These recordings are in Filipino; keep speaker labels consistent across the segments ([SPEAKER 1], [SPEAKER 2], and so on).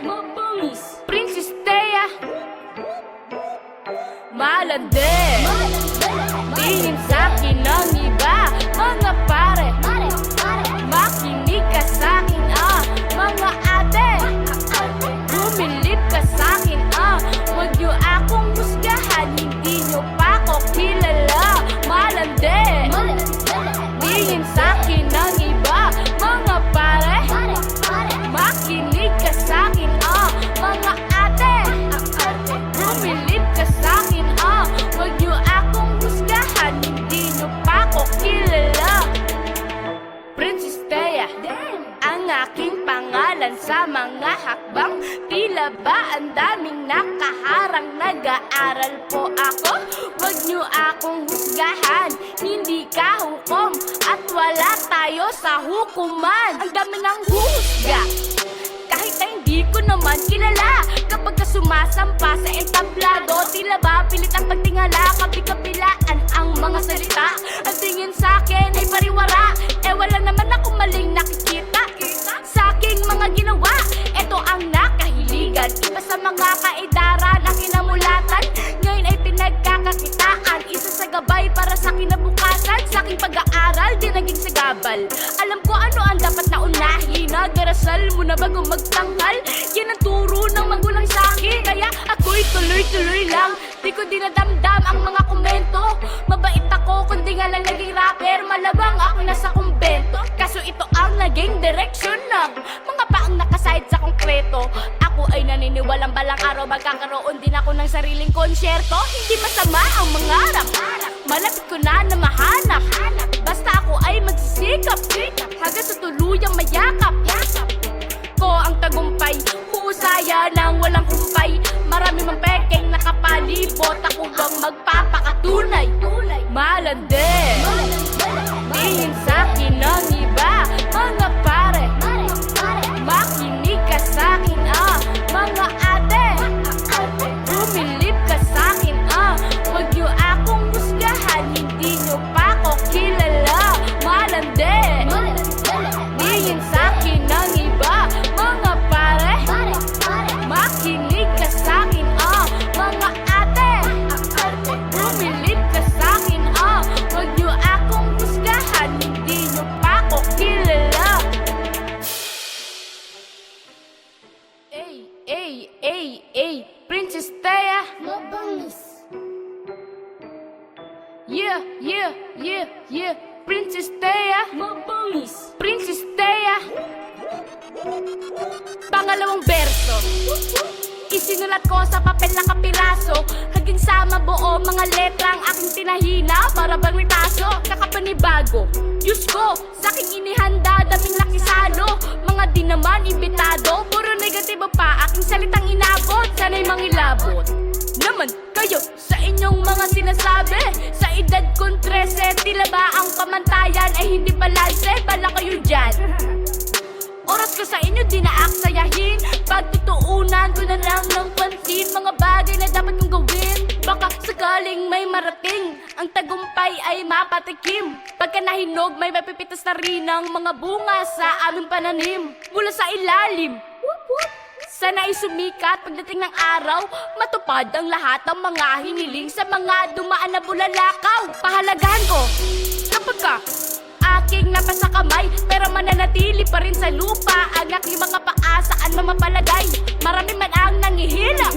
[SPEAKER 1] Mabangis Princess Thea Malande Tingin sa'kin ng iba Mga pare Makinig ka sa'kin mga ate Bumilip ka sa'kin Huwag niyo akong husgahan Hindi niyo pa ko kilala Malande Tingin sa'kin ng iba Mga pare Makinig ka sa'kin mga ate Bumilip ka sa'kin Huwag niyo akong husgahan Hindi niyo pa ko kilala Princess Thea ang aking pangalan sa mga hakbang Tila ba ang daming nakaharang Nag-aaral po ako Huwag niyo akong husgahan Hindi ka hukom At wala tayo sa hukuman Ang dami ng husga Kahit na hindi ko naman kilala Kapag ka sumasampa sa entablado Tila ba pilit ang pagtingala Kabi-kabilaan ang mga salita Ang tingin sa'kin ay pariwara wala naman ako maling nakikita Sa aking mga ginawa Ito ang nakahiligan Iba sa mga kaedaran ang kinamulatan Ngayon ay pinagkakakitaan Isa sa gabay para sa kinabukasan Sa aking pag-aaral di naging sagabal Alam ko ano ang dapat na unahin Nag-arasal muna bago magtangkal Yan ang turo ng magulang sa'kin Kaya ako'y tuloy-tuloy lang Di ko dinadamdam ang mga komento Mabait ako kundi nga lang naging rapper Malabang ako nasa kumbento Kaso ito ang naging direksyon ng mga paang nakaside sa konkreto Ako ay naniniwalang balang araw magkakaroon din ako ng sariling konsyerto Hindi masama ang mangarap Malapit ko na mahanap Basta ako ay magsisikap Hanggang sa tuluyang mayakap Ko ang tagumpay Husaya ng walang kumpay Marami mang pekeng nakapalibot Ako bang magpapakatunay Malande Tingin sa'kin ng iba Mga pare Makinig ka sa'kin mga ate Bumilip ka sa'kin Huwag niyo akong husgahan Hindi niyo pa ko kilala Malande Tingin sa'kin ng iba Mga pare Makinig ka sa'kin mga ate Bumilip ka sa'kin Huwag niyo akong husgahan Hindi niyo pa ko kilala Ay, Princess Thea Mabangis Yeah Princess Thea Mabangis Princess Thea Pangalawang verso Isinulat ko sa papel na kapiraso Haging sa mabuo mga letrang aking tinahina Para bang may paso, kakapanibago Diyos ko, sa'king inihanda daming lakisano Mga di naman imbitado Puro negatibo pa, aking salitang inabot Sana'y mangilabot Naman kayo sa inyong mga sinasabi Sa edad kong 13 Tila ba ang pamantayan ay hindi balanse Bala kayo dyan Oras ko sa inyo di naaksayahin Pagtutuunan ko na lang ng pansin Mga bagay na dapat kong gawin Baka sakaling may marating Ang tagumpay ay mapatikim Pagka nahinog may mapipitas na rin Ang mga bunga sa aming pananim Mula sa ilalim Sana'y sumikat pagdating ng araw Matupad ang lahat ng mga hiniling Sa mga dumaan na bulalakaw Pahalagahan ko kapag ka aking napasa kamay Pero mananatili pa rin sa lupa Ang aking mga paa saan mamapalagay Marami man ang nangihina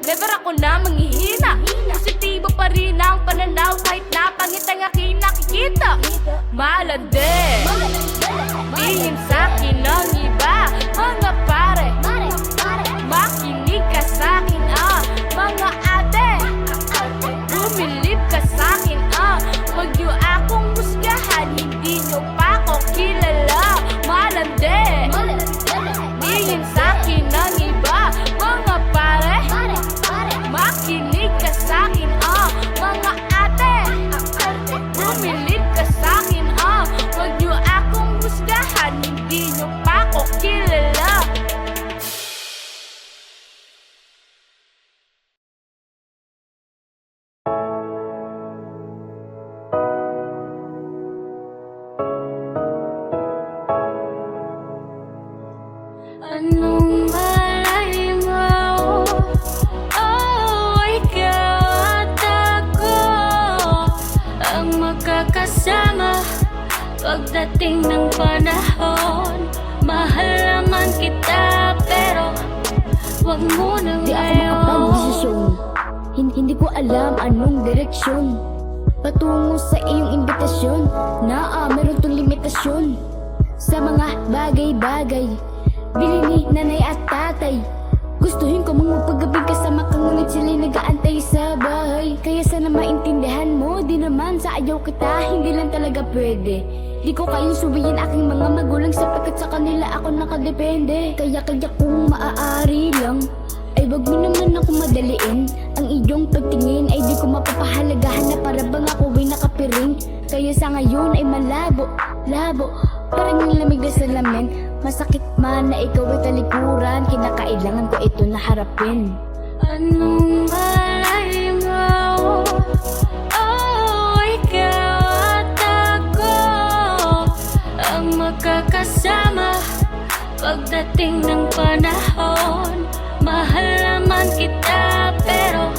[SPEAKER 1] Never ako na manghihina Positibo pa rin ang pananaw Kahit na pangit ang aking nakikita Malande Tingin sa'kin ng iba Mga pare Makinig ka sa'kin mga ate Bumilip ka sa'kin Huwag niyo akong husgahan Hindi niyo pa ko kilala Malande Tingin sa'kin ng iba Mga pare Makinig ka sa'kin mga ate Bumilip ka sa'kin Huwag niyo akong husgahan Hindi niyo pa ko Pagdating ng panahon, mahal naman kita, pero wag mo na
[SPEAKER 2] Di ako
[SPEAKER 1] ngayon.
[SPEAKER 2] makapag-desisyon, hindi ko alam anong direksyon patungo sa iyong imbitasyon. Meron tong limitasyon sa mga bagay-bagay, bili ni nanay at tatay. Gustuhin ko mong magpagabing kasama ka, ngunit sila'y nag-aantay sa bahay. Kaya sana maintindihan mo, di naman sa ayaw kita, hindi lang talaga pwede. Di ko kayang suwiin aking mga magulang, sapagkat sa kanila ako nakadepende. Kaya kung maaari lang, ay wag mo naman ako madaliin. Ang iyong pagtingin ay di ko mapapahalagahan, na para bang ako ay nakapiring. Kaya sa ngayon ay malabo, parang yung lamig na salamin. Masakit man na ikaw ay talikuran, kinakailangan ko ito na harapin.
[SPEAKER 1] Anong malay mo? Oh, ikaw at ako ang magkakasama pagdating ng panahon. Mahal naman kita, pero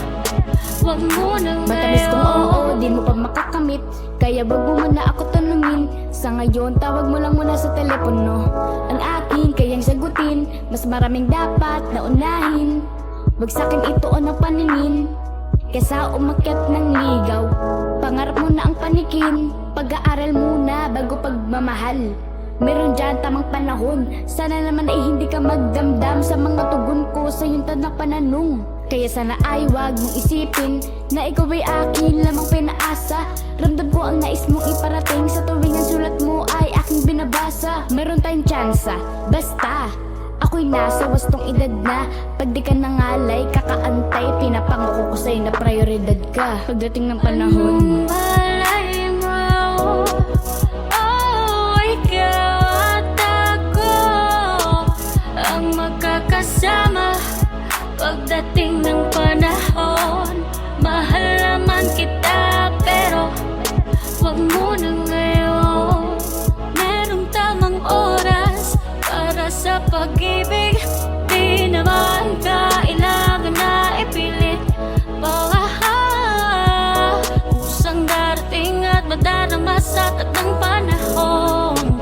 [SPEAKER 1] wag mo na
[SPEAKER 2] Matamis kong oo,
[SPEAKER 1] ngayon.
[SPEAKER 2] di mo pa makakamit, kaya wag mo muna ako tanungin. Sa ngayon, tawag mo lang muna sa telepono ang aking kayang sagutin. Mas maraming dapat na unahin, wag sa'kin ituon ang paningin. Kesa umakyat ng ligaw, pangarap mo na ang panikin. Pag-aaral muna bago pagmamahal, meron dyan tamang panahon. Sana naman ay hindi ka magdamdam sa mga tugon ko sa iyong tanang pananong. Kaya sana ay wag mong isipin na ikaw ay akin lamang pinaasa. Ramdam ko ang nais mong iparating sa tuwing ang sulat mo ay aking binabasa. Meron tayong tsansa, basta ako'y nasa wastong edad na. Pag di ka nangalay, kakaantay, pinapangako ko sa'yo na prioridad ka pagdating ng panahon.
[SPEAKER 1] Malay mo, oh, ikaw at ako ang magkakasama pagdating ng panahon. Mahal naman kita, pero wag mo na ngayon. Merong tamang oras para sa pag-ibig, di naman kailangan na ipilit. Baka kusang darating at madarama sa takdang panahon.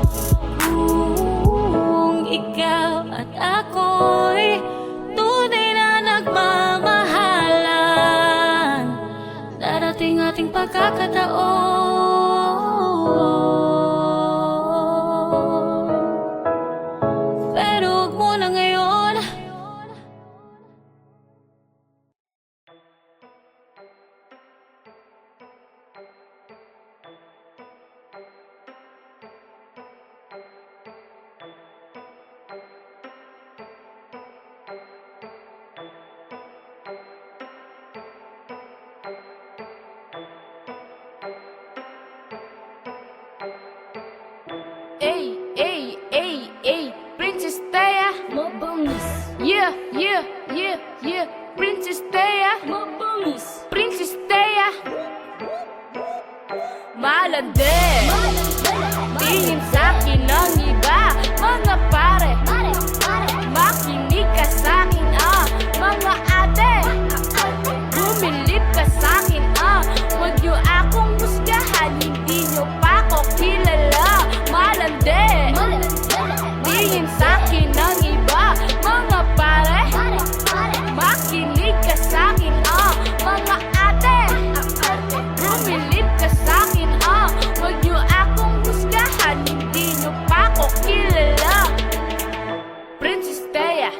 [SPEAKER 1] Kung ikaw at ako'y tunay na nagmamahalan, darating ating pagkakataon. Pero huwag mo na ngayon.
[SPEAKER 2] Ay, Princess Taya, mabangis. Yeah, Princess Taya, mabangis. Princess Taya, malandi. Tingin sa'kin ng iba, mga pare, makinig ka sa'kin, mga ate. Bumilip ka sa'kin, wag niyo akong husgahan, hindi niyo pa ako kilala. Malandi. Tingin sa'kin ng iba, mga pare, makinig ka sa'kin, mga ate. Bumilip ka sa'kin, wag niyo akong husgahan, hindi niyo pa ako kilala. Princess Taya,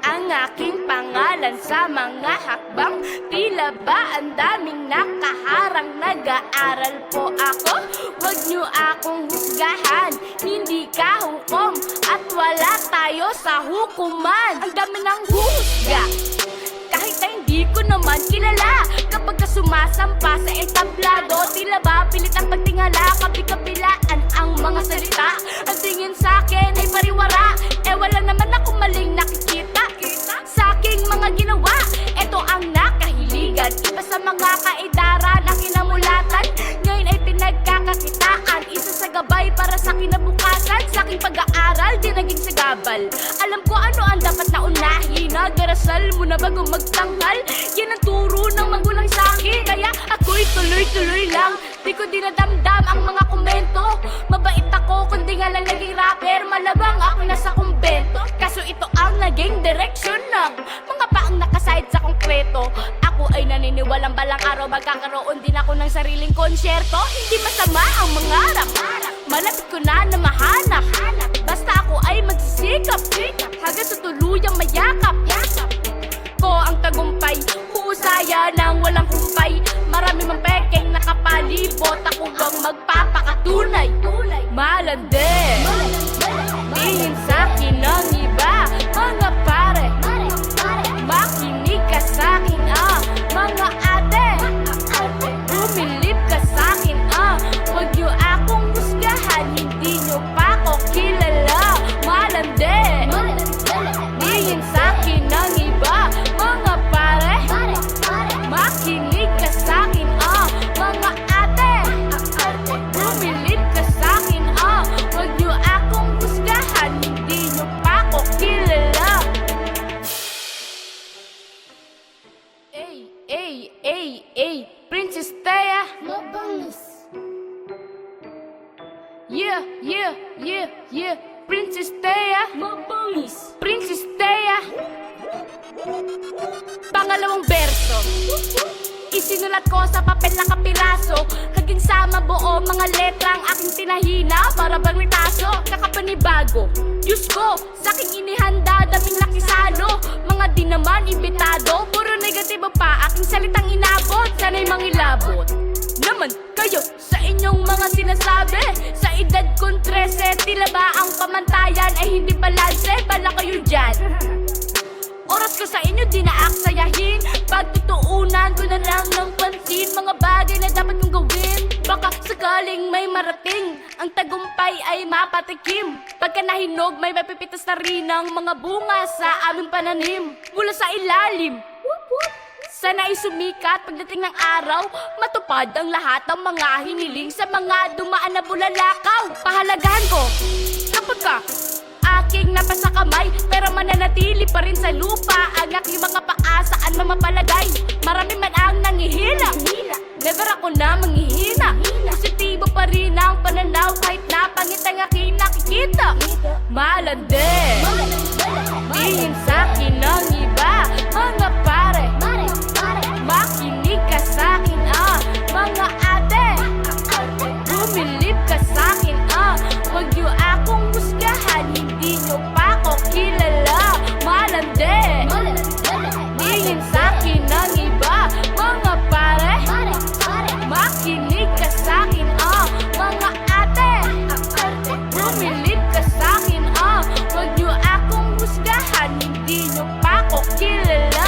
[SPEAKER 2] ang aking pangalan sa mga hakbang. Tila ba ang daming nakaharang, nag-aaral po ako. Wag niyo akong husgahan, hindi ka hukom, at wala tayo sa hukuman. Ang dami ng husga, kahit na hindi ko naman kilala. Kapag ka sumasampa sa entablado, tila ba pilit ang pagtingala, kabi-kabilaan ang mga salita. Ang tingin sa'kin ay pariwara, wala naman ako maling nakikita sa aking mga ginawa. Ito ang nakahiligan, iba sa mga kaedaran ang kinamulatan. Ngayon ay pinagkakakitaan, isa sa gabay para sa kinabukasan. Sa aking pag-aaral, di naging sagabal. Alam ko ano ang dapat na unahin, nag-arasal muna bago magtangkal. Yan ang turo ng magulang sa'kin, kaya ako'y tuloy-tuloy lang. Di ko dinadamdam ang mga komento, mabait ako
[SPEAKER 1] Hindi nga lang naging rapper, malabang ako nasa kumbento. Kaso ito ang naging direksyon ng mga paang nakasahid sa konkreto. Ako ay naniniwalang balang araw magkakaroon din ako ng sariling konsyerto. Hindi masama ang mangarap, malapit ko na mahanap. Basta ako ay magsisikap hanggang sa tuluyang mayakap ko ang tagumpay. Huusaya ng walang humpay. Marami mang pekeng nakapalibot. Ako ang magpapakatunay. Malandi, tingin sa'kin ng iba. Mga pare, makinig ka sa'kin mga ate, bumilip ka sa'kin Huwag niyo akong husgahan, hindi niyo pa ako kilala. Malandi, tingin sa'kin ng iba. Mga pare, makinig ka sa'kin mga ate, bumilip ka sa'kin Huwag niyo akong husgahan, hindi niyo pa ako kilala. Ay, Princess Taya. Yeah, Princess Taya. Princess Taya. Pangalawang berso, isinulat ko sa papel na kapiraso. Haging sama buo mga letra ang aking tinahina. Para bang ritaso, kakapanibago. Diyos ko, sa'king inihanda, daming lakisano. Mga di naman imbitado, puro negatibo pa aking salitang inabot. Sana'y mangilabot naman kayo sa inyong mga sinasabi. Sa edad kong 13, tila ba ang pamantayan ay hindi balanse? Bala kayo dyan. Oras ko sa inyo di naaksayahin. Pagtutuunan ko na lang ng pansin mga bagay na dapat kong gawin. Baka sakaling may marating, ang tagumpay ay mapatikim. Pagka nahinog may mapipitas na rin ang mga bunga sa aming pananim. Mula sa ilalim, sana ay sumikat pagdating ng araw. Matupad ang lahat ng mga hiniling sa mga dumaan na bulalakaw. Pahalagahan ko kapag ka aking napasa kamay, pero mananatili pa rin sa lupa ang aking mga paa saan mamapalagay. Marami man ang nangihina, never ako na manghihina. Positibo pa rin ang pananaw kahit na pangit ang aking nakikita. Malandi, tingin sa'kin ng iba. Mga pare, makinig ka sa'kin mga ate, bumilip ka sa'kin Huwag niyo akong husgahan, hindi niyo pa ako kilala. Malandi, tingin sa'kin ng iba. Mga pare, makinig ka sa'kin mga ate, bumilip ka sa'kin Huwag niyo akong husgahan, hindi niyo pa ako kilala.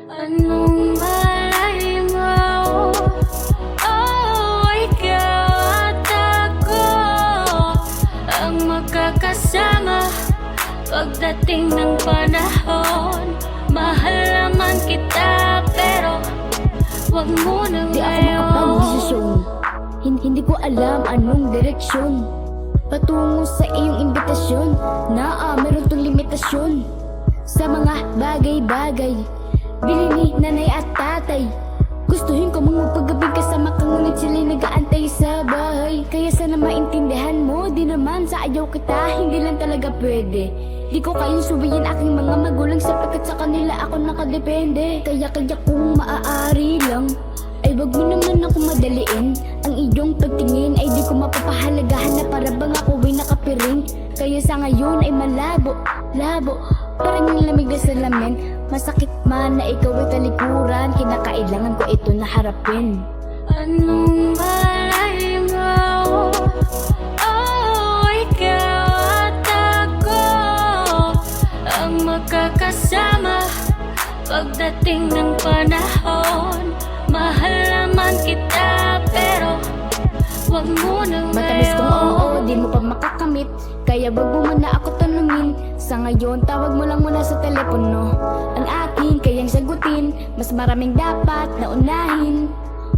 [SPEAKER 1] Anong malay mo? Ikaw at ako ang magkakasama pagdating ng panahon. Mahal naman kita pero wag mo na
[SPEAKER 2] Di ako
[SPEAKER 1] ngayon.
[SPEAKER 2] makapag-desisyon. Hindi ko alam anong direksyon patungo sa iyong imbitasyon na meron tong limitasyon sa mga bagay-bagay. Bili ni nanay at tatay, gustuhin ko mong magpagabing kasama ka, ngunit sila'y nag-aantay sa bahay. Kaya sana maintindihan mo, di naman sa ayaw kita, hindi lang talaga pwede. Di ko kayang subayin aking mga magulang sapagkat sa kanila ako nakadepende. Kaya kung maaari lang, ay wag mo naman ako madaliin. Ang iyong pagtingin ay di ko mapapahalagahan na para bang ako ay nakapiring. Kaya sa ngayon ay malabo, parang yung lamig na salamin. Masakit man na ikaw ay talikuran, kinakailangan ko ito na harapin.
[SPEAKER 1] Anong malay mo? Ikaw at ako ang magkakasama pagdating ng panahon. Mahal naman kita pero wag mo na
[SPEAKER 2] Matamis kong oo,
[SPEAKER 1] ngayon.
[SPEAKER 2] di mo pa makakamit. Kaya wag mo muna ako tanungin. Sa ngayon, tawag mo lang muna sa telepono. Ang aking kayang sagutin, mas maraming dapat na unahin.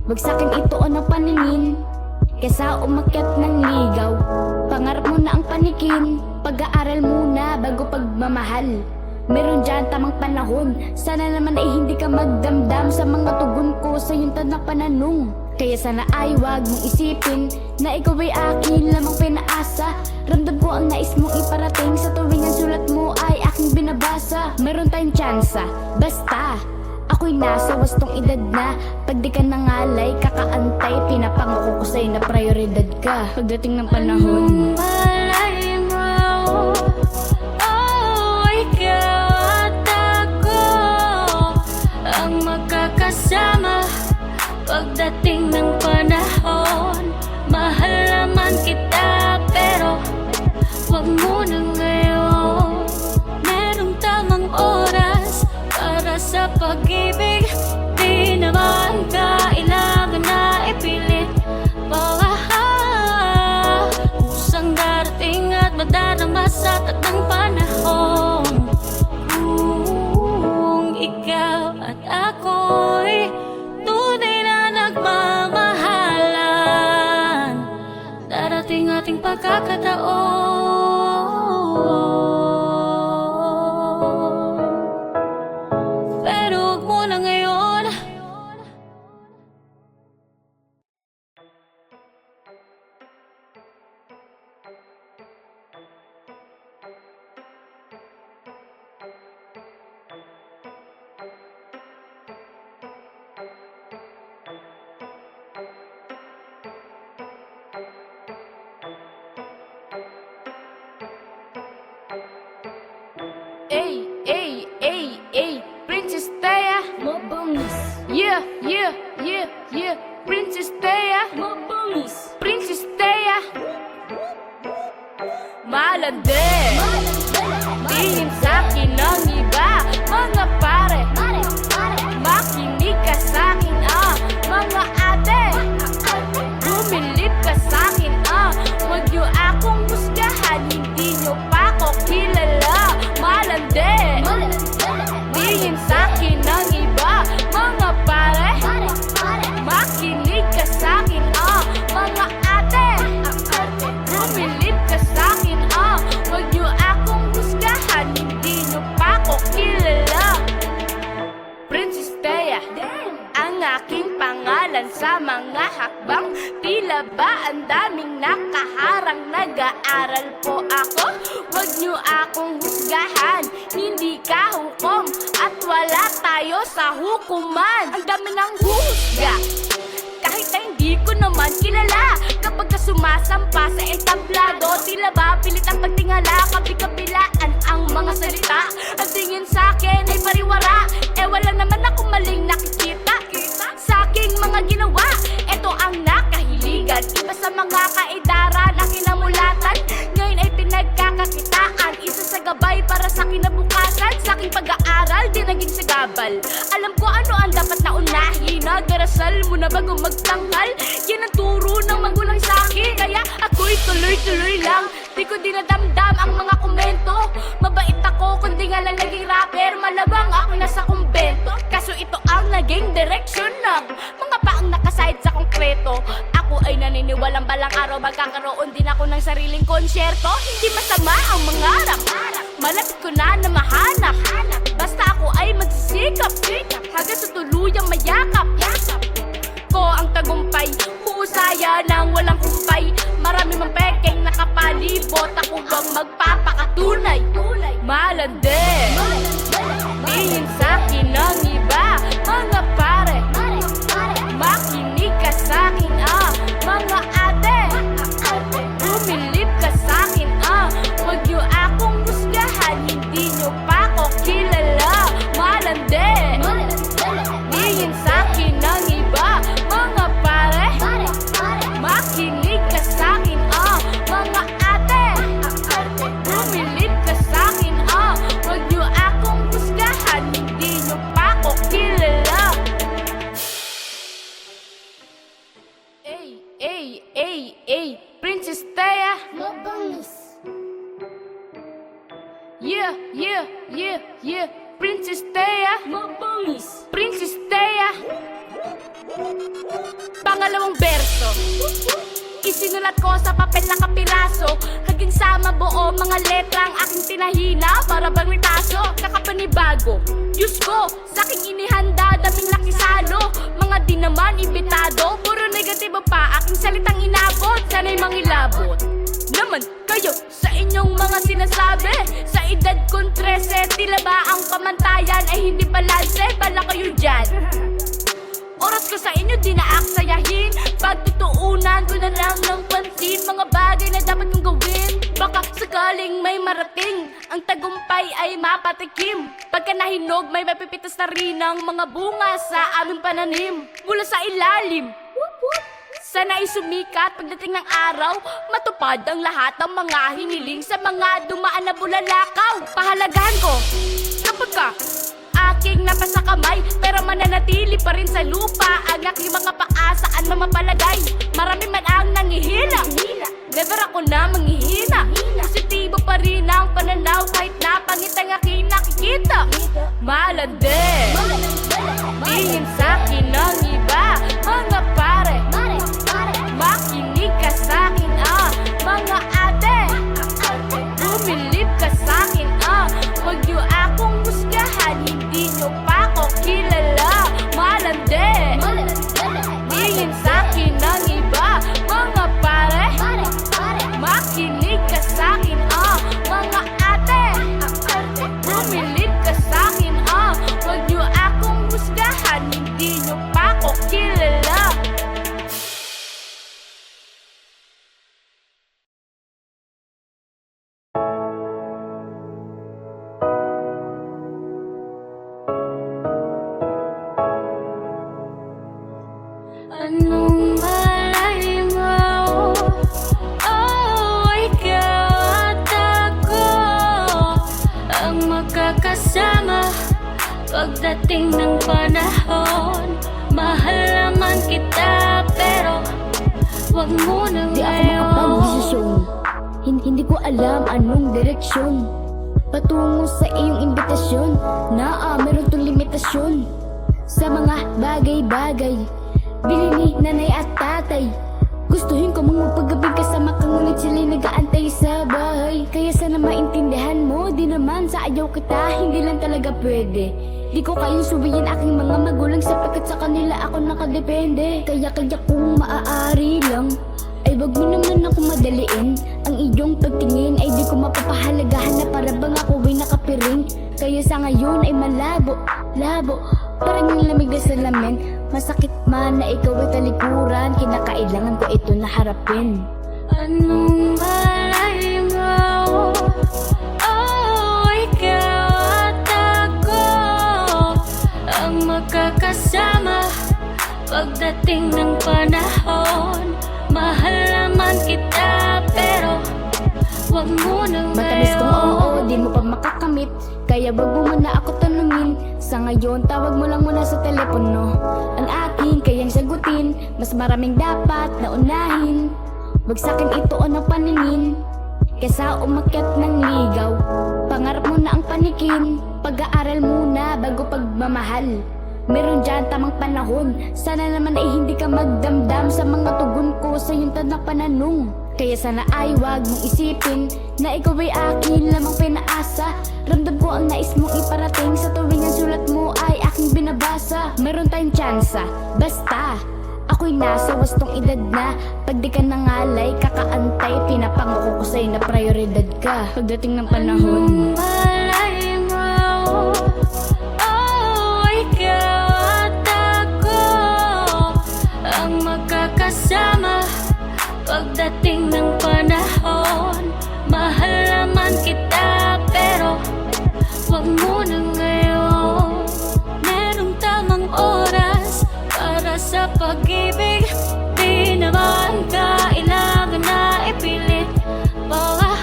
[SPEAKER 2] Wag sa'kin ito ang paningin. kesa umakyat ng ligaw. Pangarap mo na ang panikin, pag-aaral muna bago pagmamahal. Meron dyan tamang panahon, sana naman ay hindi ka magdamdam sa mga tugon ko sa iyong tanang pananong. Kaya sana ay wag mong isipin na ikaw ay akin lamang pinaasa. Ramdam ko ang nais mong iparating sa tuwing ang sulat mo ay aking binabasa. Meron tayong tsansa, basta ako'y nasa wastong edad na. Pag di ka nangalay, kakaantay, pinapangako ko sa'yo na prioridad ka pagdating ng panahon.
[SPEAKER 1] Malay mo, oh, ikaw at ako ang magkakasama pagdating ng panahon. Mahal naman kita pero wag muna ngayon. Merong tamang oras para sa pag-ibig, di naman kailangan na ipilit. Baka kusang darating at madarama sa takdang panahon. Kung ikaw at ako'y tunay na nagmamahalan, darating ating pagkakataon. Pero huwag muna ngayon. Ay, Princess Taya,
[SPEAKER 2] Mabangis,
[SPEAKER 1] yeah, Princess Taya,
[SPEAKER 2] mabangis,
[SPEAKER 1] Princess Taya. Malandi, tingin sa'kin ng iba, mga pare, makinig ka sa'kin, mga ate, bumilip ka sa'kin, huwag niyo akong husgahan, hindi niyo pa ako kilala. Malandi, tingin sa'kin ng iba, mga pare, makinig ka sa'kin, mga ate, bumilip ka sa'kin, huwag niyo akong husgahan, hindi niyo pa ako kilala. Princess Taya, ang aking pangalan sa mga hakbang, tila ba ang daming nakaharang, nag-aaral po ako. Huwag niyo akong husgahan, hindi ka hukom at wala tayo sa hukuman. Ang dami ng husga, kahit na hindi ko naman kilala. Kapag ka sumasampa sa entablado, tila ba pilit ang pagtingala, kabi-kabilaan ang mga salita. Ang tingin sa'kin ay pariwara, wala naman ako maling nakikita sa aking mga ginawa. Ito ang nakahiligan, iba sa mga kaedaran ang kinamulatan. Ngayon ay pinagkakakitaan, isa sa gabay para sa kinabukasan. Sa aking pag-aaral, di naging sagabal. Alam ko ano ang dapat na unahin, nag-arasal muna bago magtangkal. Yan ang turo ng magulang sa'kin, kaya ako'y tuloy-tuloy lang. Di ko dinadamdam ang mga komento. Mabait ako kundi nga lang naging rapper, malabang ako nasa kumbento. Kaso ito ang naging direksyon ng mga paang nakaside sa konkreto. Ako ay naniniwalang balang araw magkakaroon din ako ng sariling konsyerto. Hindi masama ang mangarap, malapit ko na mahanap. Basta ako ay magsisikap hanggang sa tuluyang mayakap ko ang tagumpay, husaya ng walang kumpay. Marami mang pekeng nakapalibot, ako bang magpapakatunay. Malandi, tingin sa'kin ng iba, mga pare, makinig ka sa'kin, mga ate, bumilip ka sa'kin, huwag niyo akong husgahan, hindi niyo pa ako kilala. Malandi, tingin sa'kin ng iba, mga pare, makinig ka sa'kin, mga ate, bumilip ka sa'kin, huwag niyo akong husgahan, hindi niyo pa ako kilala. Princess Taya,
[SPEAKER 2] mabangis,
[SPEAKER 1] yeah, Princess Taya,
[SPEAKER 2] mabangis,
[SPEAKER 1] Princess Taya. Pangalawang verso, Isinulat ko sa papel na kapiraso, hanggang sa mabuo mga letra ang aking tinahina. Para bang ritaso, kakapanibago Diyos ko, sa aking inihanda, daming nakisalo. Mga di naman imbitado, puro negatibo pa aking salitang inabot. Sana'y mangilabot naman kayo sa inyong mga sinasabi. Sa edad kong 13, tila ba ang pamantayan ay hindi balanse? Bala kayo dyan. Oras ko sa inyo di naaksayahin, pagtutuunan ko na lang ng pansin mga bagay na dapat kong gawin. Baka sakaling may marating, ang tagumpay ay mapatikim. Pagka nahinog may mapipitas na rin ang mga bunga sa aming pananim. Mula sa ilalim, sana ay sumikat pagdating ng araw, matupad ang lahat ng mga hiniling sa mga dumaan na bulalakaw. Pahalagahan ko kapag ka aking napasa kamay, pero mananatili pa rin sa lupa ang aking mga paa saan mamapalagay. Marami man ang nangihina, never ako na manghihina. Positibo pa rin ang pananaw kahit na pangit ang aking nakikita. Malandi, tingin sa'kin ng iba, mga pare, makinig ka sa'kin mga ate. Bumilib ka sa'kin huwag niyo akong husgahan, hindi niyo pa ako kilala. Malandi, tingin sa'kin ng iba, mga pare, makinig ka sa'kin mga ate. Bumilib ka sa'kin huwag niyo akong husgahan, hindi niyo pa ako kilala. Anong malay mo? Oh, ikaw at ako ang magkakasama pagdating ng panahon. Mahal naman kita pero wag mo na
[SPEAKER 2] Di ako
[SPEAKER 1] ngayon.
[SPEAKER 2] makapag-desisyon, hindi ko alam anong direksyon patungo sa iyong imbitasyon na meron tong limitasyon sa mga bagay-bagay. Bili ni nanay at tatay, gustuhin ko mong magpagabing kasama ka, ngunit sila'y nag-aantay sa bahay. Kaya sana maintindihan mo, di naman sa ayaw kita, hindi lang talaga pwede. Di ko kayang subihin aking mga magulang sapagkat sa kanila ako nakadepende. Kaya kung maaari lang, ay wag mo naman ako madaliin. Ang iyong pagtingin ay di ko mapapahalagahan na para bang ako ay nakapiring. Kaya sa ngayon ay malabo, parang yung lamig na salamin. Masakit man na ikaw ay talikuran, kinakailangan ko ito na harapin.
[SPEAKER 1] Anong malay mo? Oh, ikaw at ako ang magkakasama pagdating ng panahon. Mahal naman kita pero wag mo na
[SPEAKER 2] Matamis kong oo,
[SPEAKER 1] ngayon.
[SPEAKER 2] di mo pa makakamit, kaya wag mo muna ako tanungin. Sa ngayon, tawag mo lang muna sa telepono ang aking kayang sagutin. Mas maraming dapat na unahin, wag sa'kin ito ng paningin. Kesa umakyat ng ligaw, pangarap mo na ang panikin. Pag-aaral muna bago pagmamahal, meron dyan tamang panahon. Sana naman ay hindi ka magdamdam sa mga tugon ko sa iyong tanang pananong. Kaya sana ay wag mong isipin na ikaw ay akin lamang pinaasa. Ramdam ko ang nais mong iparating sa tuwing ang sulat mo ay aking binabasa. Meron tayong tsansa, basta ako'y nasa wastong edad na. Pag di ka nangalay, kakaantay, pinapangako ko sa'yo na prioridad ka pagdating ng panahon.
[SPEAKER 1] Malay mo, oh, ikaw at ako ang magkakasama pagdating ng panahon. Mahal naman kita pero wag mo na ngayon. Merong tamang oras para sa pag-ibig, di naman kailangan na ipilit. Baka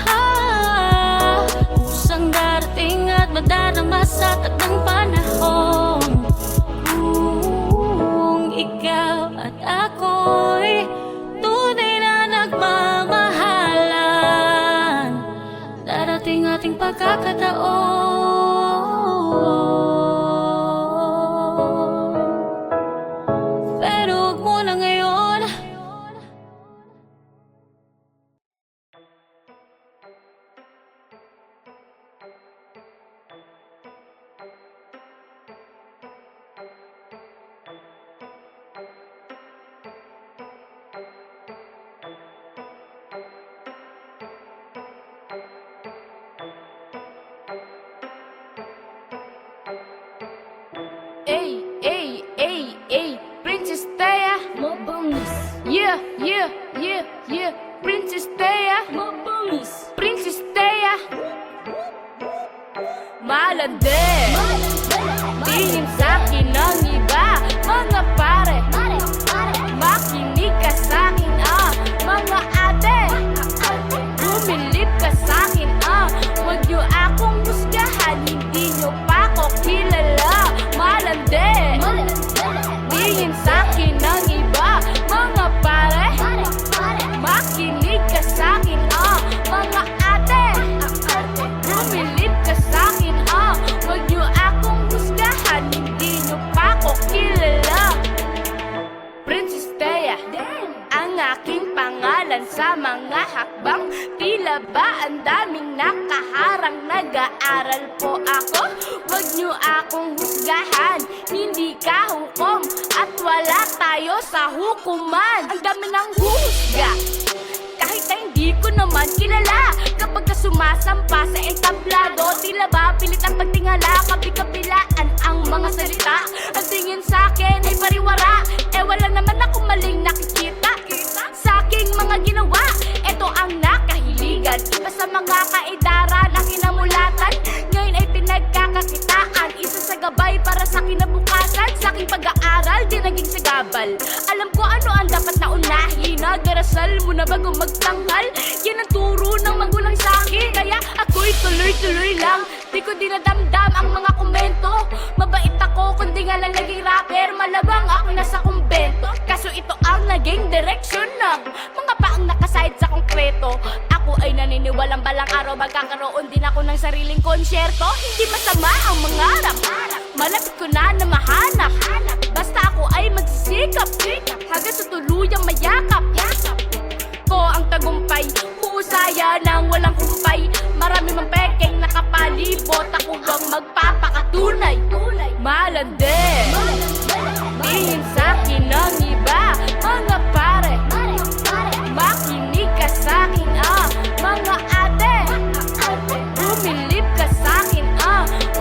[SPEAKER 1] kusang darating malandi. Tingin sa'kin ng iba, mga pare, makinig ka sa'kin mga ate. Bumilip ka sa'kin huwag niyo akong husgahan, hindi niyo pa ako kilala. Malandi. Tingin sa'kin ng iba, mga pare, makinig ka sa'kin mga ate. Bumilip ka sa'kin huwag niyo akong husgahan, hindi niyo pa ako kilala. Princess Thea, ang aking pangalan sa mga hakbang. Tila ba ang daming nakaharang, nag-aaral po ako. Huwag niyo akong husgahan, hindi ka hukom at wala tayo sa hukuman. Ang dami ng husga, kahit na hindi ko naman kilala. Kapag ka sumasampa sa entablado, tila ba pilit ang pagtingala, kapi-kapilaan ang mga salita. Ang tingin sa'kin ay pariwara, wala naman ako maling nakikita sa aking mga ginawa. Ito ang nakahiligan, iba sa mga kaedaran ang kinamulatan. Ngayon ay pinagkakakitaan, isa sa gabay para sa kinabukasan. Sa aking pag-aaral, di naging sagabal. Alam ko ano ang dapat na unahin, nag-arasal muna bago magtanghal. Yan ang turo ng magulang sa'kin, kaya ako'y tuloy-tuloy lang. Di ko dinadamdam ang mga komento. Mabait ako kundi nga lang naging rapper, malabang ako nasa kumbento. Kaso ito ang naging direksyon ng mga paang nakaside sa konkreto. Ako ay naniniwalang balang araw magkakaroon din ako ng sariling konsyerto. Hindi masama ang mangarap, malapit ko na mahanap. Basta ako ay magsisikap hanggang sa tuluyang mayakap ko ang tagumpay. Huusaya ng walang kumpay, marami mang pekeng nakapalibot. Ako bang magpapakatunay, malandi. Tingin sa'kin ng iba, mga pare, makinig ka sa'kin mga ate. Bumilip ka sa'kin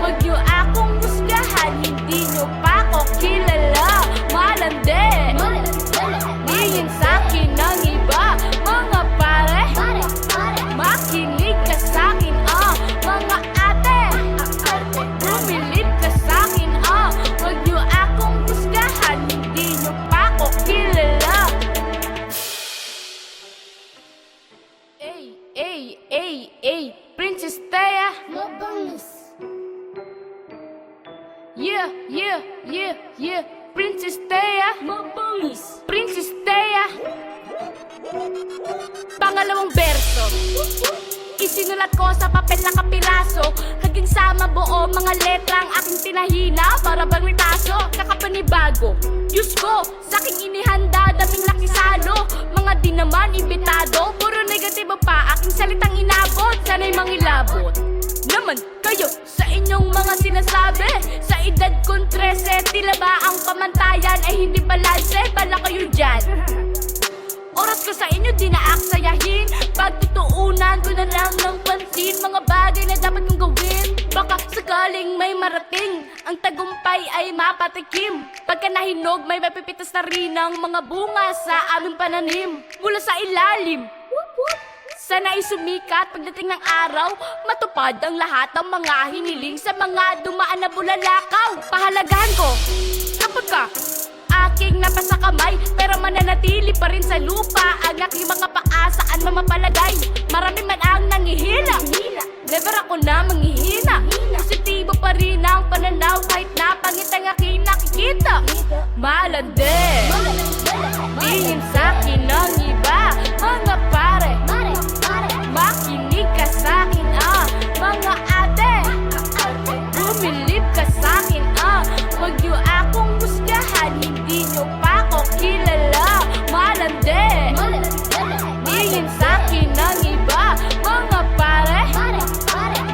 [SPEAKER 1] huwag niyo akong husgahan, hindi niyo pa ako kilala. Malandi. Tingin sa'kin ng iba, mga pare, makinig ka sa'kin mga ate. Bumilip ka sa'kin huwag niyo akong husgahan, hindi niyo pa ako kilala. Princess Thea,
[SPEAKER 2] Mabangis.
[SPEAKER 1] yeah, Princess Thea,
[SPEAKER 2] Mabangis.
[SPEAKER 1] Princess Thea. Pangalawang berso, isinulat ko sa papel na kapiraso, hanggang sa mabuo mga letrang aking tinahina para bang ritaso. Kakapanibago, Diyos ko, sa aking inihanda, daming nakisalo. Mga di naman imbitado, puro negatibo pa aking salitang inabot. Sana'y mangilabot naman kayo sa inyong mga sinasabi. Sa edad kong 13, tila ba ang pamantayan ay hindi balanse? Bala kayo dyan, oras ko sa inyo di naaksayahin. Pagtutuunan ko na lang ng pansin mga bagay na dapat kong gawin. Baka sakaling may marating, ang tagumpay ay mapatikim. Pagka nahinog may mapipitas na rin ang mga bunga sa aming pananim. Mula sa ilalim, sana ay sumikat pagdating ng araw, matupad ang lahat ng mga hiniling sa mga dumaan na bulalakaw. Pahalagahan ko kapag ka aking napasa kamay, pero mananatili pa rin sa lupa ang aking mga paa saan mamapalagay. Marami man ang nangihina, never ako na manghihina. Positibo pa rin ang pananaw kahit na pangit ang aking nakikita. Malandi. Tingin sa'kin ng iba, mga pare, makinig ka sa'kin mga ate. Bumilip ka sa'kin huwag niyo akong husgahan, hindi niyo pa ako kilala. Malandi. Tingin sa'kin ng iba, mga pare,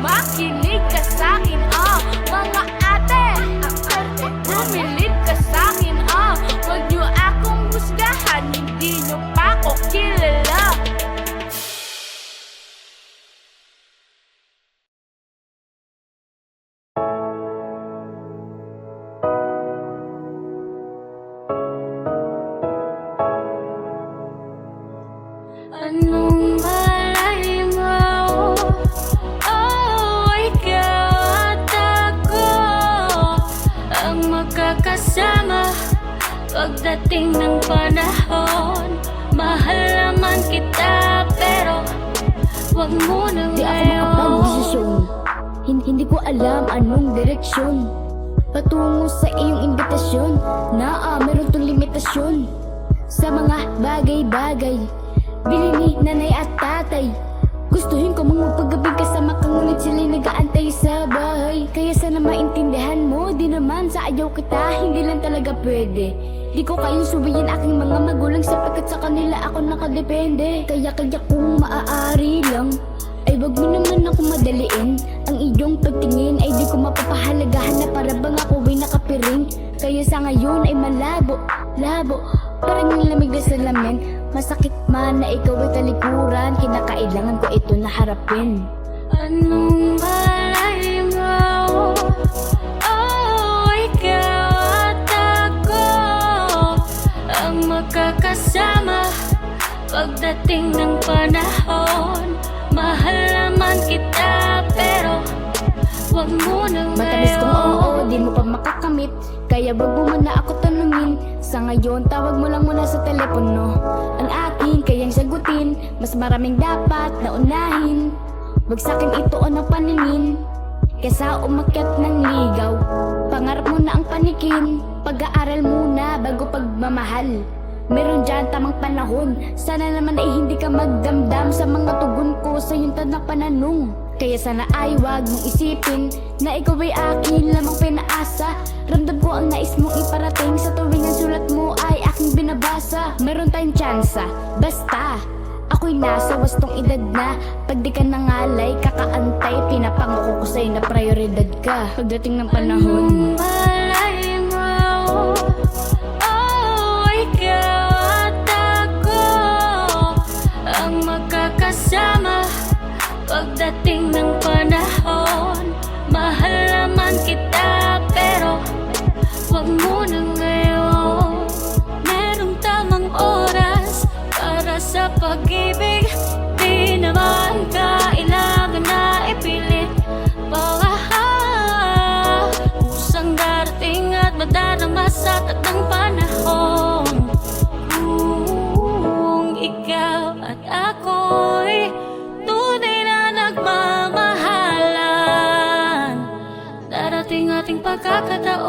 [SPEAKER 1] makinig ka sa'kin mga ate. Bumilip ka sa'kin huwag niyo akong husgahan, hindi niyo pa ako kilala.
[SPEAKER 2] ang magkakasama pagdating ng panahon. Mahal naman kita pero wag mo na
[SPEAKER 3] Di ako
[SPEAKER 2] ngayon.
[SPEAKER 3] makapag-desisyon, hindi ko alam anong direksyon patungo sa iyong imbitasyon. Meron tong limitasyon sa mga bagay-bagay. Bili ni nanay at tatay, gustuhin ko mong magpagabing kasama ka, ngunit sila'y nag-aantay sa bahay. Kaya sana maintindihan mo, di naman sa ayaw kita, hindi lang talaga pwede. Di ko kayang subayin aking mga magulang sapagkat sa kanila ako nakadepende. Kaya kung maaari lang, ay wag mo naman ako madaliin. Ang iyong pagtingin ay di ko mapapahalagahan na para bang ako ay nakapiring. Kaya sa ngayon ay malabo, parang yung lamig na salamin. Masakit man na ikaw ay talikuran, kinakailangan ko ito na harapin.
[SPEAKER 2] Anong malay mo? Oh, ikaw at ako ang magkakasama pagdating ng panahon. Mahal naman kita pero wag mo na
[SPEAKER 3] Matamis kong
[SPEAKER 2] ngayon.
[SPEAKER 3] oo, di mo pa makakamit. Kaya wag mo muna ako tanungin. Sa ngayon, tawag mo lang muna sa telepono. Ang akin kayang sagutin, mas maraming dapat na unahin. Wag sa'kin ituon ang paningin, kesa umakyat ng ligaw. Pangarap mo na ang panikin, pag-aaral muna bago pagmamahal. Meron dyan tamang panahon, sana naman ay hindi ka magdamdam sa mga tugon ko sa iyong tanang pananong. Kaya sana ay wag mong isipin na ikaw ay akin lamang pinaasa. Ramdam ko ang nais mong iparating sa tuwing ang sulat mo ay aking binabasa. Meron tayong tsansa, basta ako'y nasa wastong edad na. Pag di ka nangalay, kakaantay, pinapangako ko sa'yo na prioridad ka pagdating ng panahon.
[SPEAKER 2] Anong malay mo? Oh, ikaw at ako ang magkakasama pagdating ng panahon. Mahal naman kita pero wag mo na ngayon. Merong tamang oras para sa pag-ibig, di naman kailangan na ipilit. Kusang darating at madarama sa takdang panahon. Kung ikaw at ako'y tunay na nagmamahalan, darating ating pagkakataon